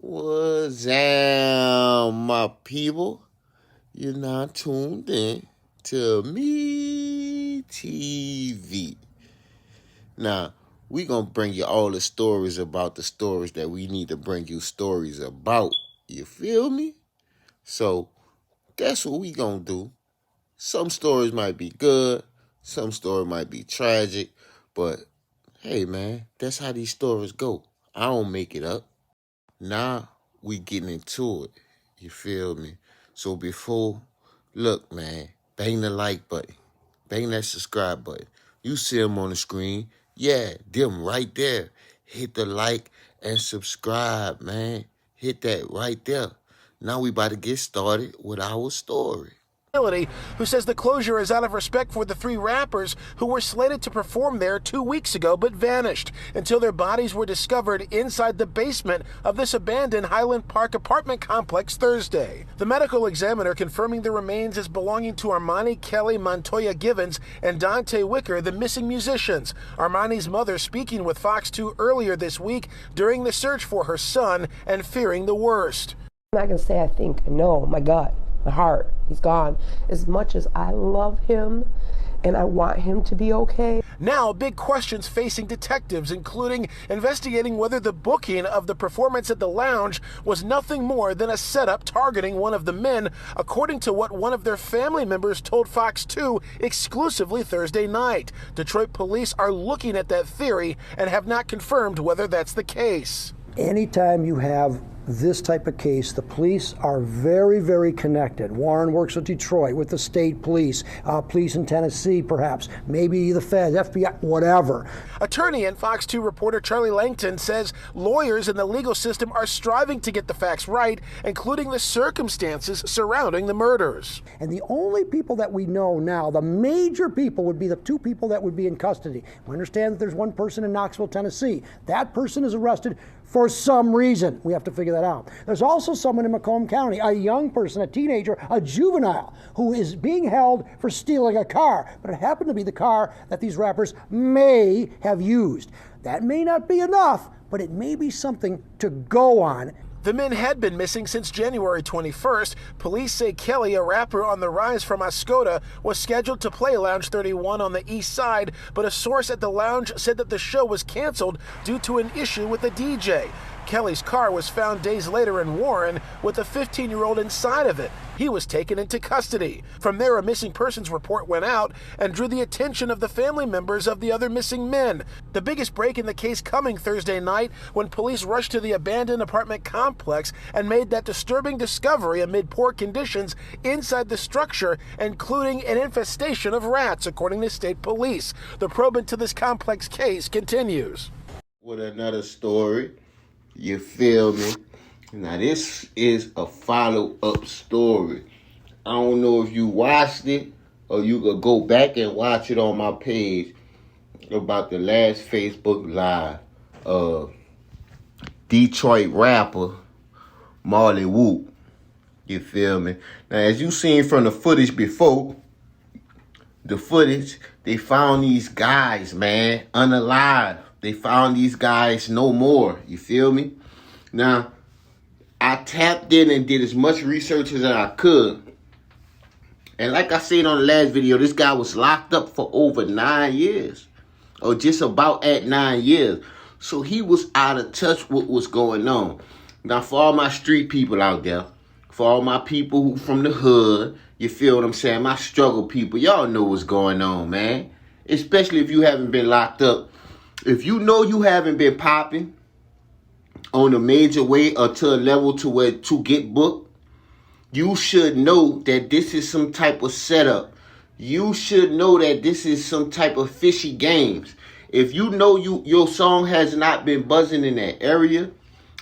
What's up, my people? You're now tuned in to Me TV. Now, we going to bring you all the stories about the stories that we need to bring you stories about. You feel me? So, that's what we going to do. Some stories might be good. Some stories might be tragic. But, hey, man, that's how these stories go. I don't make it up. Now we getting into it. You feel me? So look, man, bang the like button. Bang that subscribe button. You see them on the screen. Yeah, them right there. Hit the like and subscribe, man. Hit that right there. Now we about to get started with our story. Who says the closure is out of respect for the three rappers who were slated to perform there 2 weeks ago but vanished until their bodies were discovered inside the basement of this abandoned Highland Park apartment complex Thursday. The medical examiner confirming the remains as belonging to Armani, Kelly, Montoya Givens, and Dante Wicker, the missing musicians. Armani's mother speaking with Fox 2 earlier this week during the search for her son and fearing the worst. I'm not going to say I think, no, my gut. My heart, he's gone. As much as I love him and I want him to be okay. Now, big questions facing detectives, including investigating whether the booking of the performance at the lounge was nothing more than a setup targeting one of the men, according to what one of their family members told Fox 2 exclusively Thursday night. Detroit police are looking at that theory and have not confirmed whether that's the case. Anytime you have this type of case, the police are very, very connected. Warren works with Detroit, with the state police, police in Tennessee perhaps, maybe the Feds, FBI, whatever. Attorney and Fox 2 reporter Charlie Langton says lawyers in the legal system are striving to get the facts right, including the circumstances surrounding the murders. And the only people that we know now, the major people, would be the two people that would be in custody. We understand that there's one person in Knoxville, Tennessee. That person is arrested for some reason. We have to figure that out. There's also someone in Macomb County, a young person, a teenager, a juvenile, who is being held for stealing a car. But it happened to be the car that these rappers may have used. That may not be enough, but it may be something to go on. The men had been missing since January 21st. Police say Kelly, a rapper on the rise from Ascota, was scheduled to play Lounge 31 on the east side, but a source at the lounge said that the show was canceled due to an issue with the DJ. Kelly's car was found days later in Warren with a 15-year-old inside of it. He was taken into custody. From there, a missing persons report went out and drew the attention of the family members of the other missing men. The biggest break in the case coming Thursday night when police rushed to the abandoned apartment complex and made that disturbing discovery amid poor conditions inside the structure, including an infestation of rats, according to state police. The probe into this complex case continues. With another story. You feel me? Now, this is a follow-up story. I don't know if you watched it or you could go back and watch it on my page about the last Facebook Live of Detroit rapper Marley Whoop. You feel me? Now, as you seen from the footage before, they found these guys, man, unalive. They found these guys no more. You feel me? Now, I tapped in and did as much research as I could. And like I said on the last video, this guy was locked up for over 9 years. Or just about at 9 years. So he was out of touch with what's going on. Now, for all my street people out there, for all my people who from the hood, you feel what I'm saying? My struggle people, y'all know what's going on, man. Especially if you haven't been locked up. If you know you haven't been popping on a major way or to a level to where to get booked, you should know that this is some type of setup. You should know that this is some type of fishy games. If you know your song has not been buzzing in that area,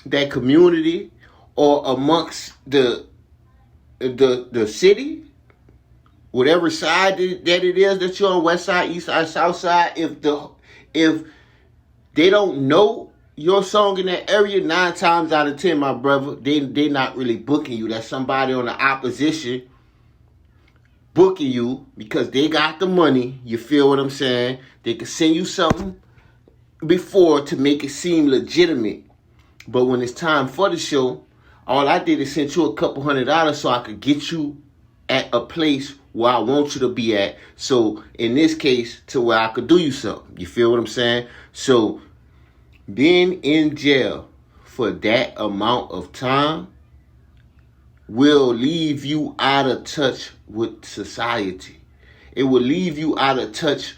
that community, or amongst the city, whatever side that it is that you're on, west side, east side, south side, if they don't know your song in that area, 9 times out of 10, my brother, they not really booking you. That's somebody on the opposition booking you because they got the money. You feel what I'm saying? They can send you something before to make it seem legitimate. But when it's time for the show, all I did is send you a couple $100 so I could get you at a place where I want you to be at. So in this case, to where I could do you something. You feel what I'm saying? So being in jail for that amount of time will leave you out of touch with society. It will leave you out of touch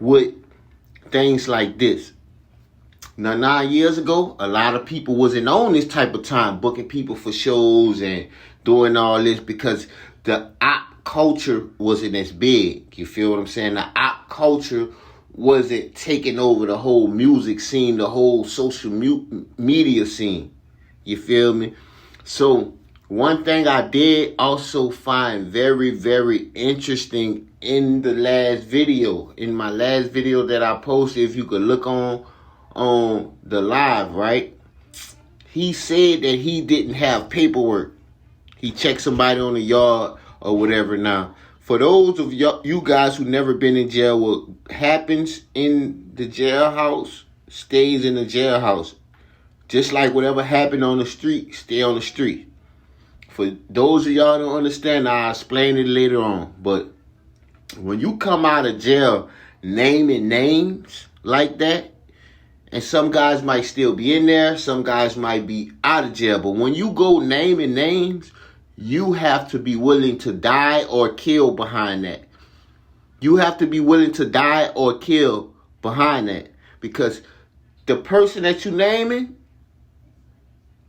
with things like this. Now, 9 years ago, a lot of people wasn't on this type of time, booking people for shows and doing all this because the op culture wasn't as big. You feel what I'm saying? The op culture wasn't taking over the whole music scene, the whole social media scene. You feel me? So one thing I did also find very, very interesting in the last video, in my last video that I posted, if you could look on the live, right? He said that he didn't have paperwork. He checked somebody on the yard or whatever. Now, for those of you guys who never been in jail, what happens in the jailhouse stays in the jailhouse. Just like whatever happened on the street, stay on the street. For those of y'all who don't understand, I'll explain it later on. But when you come out of jail naming names like that, and some guys might still be in there, some guys might be out of jail. But when you go naming names, you have to be willing to die or kill behind that. You have to be willing to die or kill behind that. Because the person that you're naming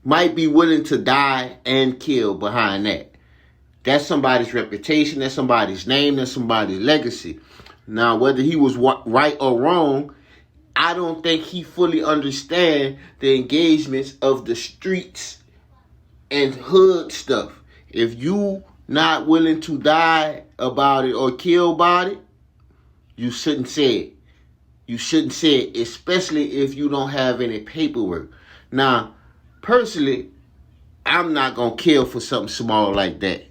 might be willing to die and kill behind that. That's somebody's reputation, that's somebody's name, that's somebody's legacy. Now, whether he was right or wrong, I don't think he fully understands the engagements of the streets and hood stuff. If you not willing to die about it or kill about it, you shouldn't say it. You shouldn't say it, especially if you don't have any paperwork. Now, personally, I'm not going to kill for something small like that.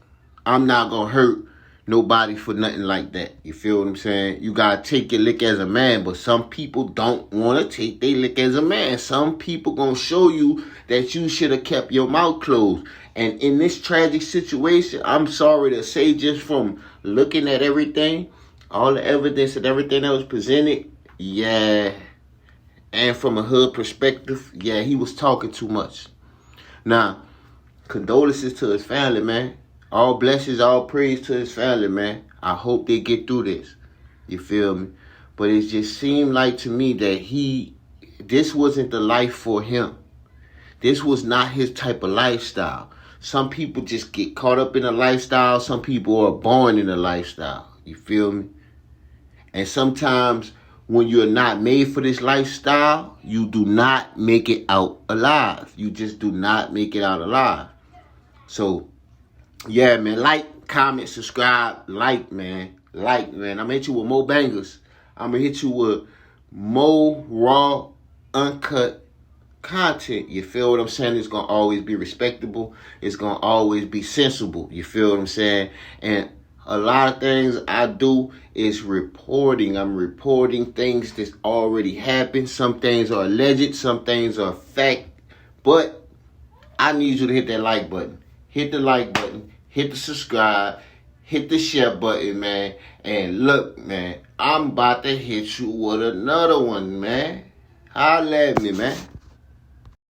I'm not going to hurt nobody for nothing like that. You feel what I'm saying? You got to take your lick as a man, but some people don't want to take their lick as a man. Some people going to show you that you should have kept your mouth closed. And in this tragic situation, I'm sorry to say, just from looking at everything, all the evidence and everything that was presented, yeah. And from a hood perspective, yeah, he was talking too much. Now, condolences to his family, man. All blessings, all praise to his family, man. I hope they get through this. You feel me? But it just seemed like to me that this wasn't the life for him. This was not his type of lifestyle. Some people just get caught up in a lifestyle. Some people are born in a lifestyle. You feel me? And sometimes when you're not made for this lifestyle, you do not make it out alive. You just do not make it out alive. So, yeah, man, like, comment, subscribe, like, man. I'm going to hit you with more bangers. I'm going to hit you with more raw, uncut content. You feel what I'm saying? It's going to always be respectable. It's going to always be sensible. You feel what I'm saying? And a lot of things I do is reporting. I'm reporting things that's already happened. Some things are alleged. Some things are fact. But I need you to hit that like button. Hit the like button. Hit the subscribe. Hit the share button, man. And look, man, I'm about to hit you with another one, man. Holla at me, man.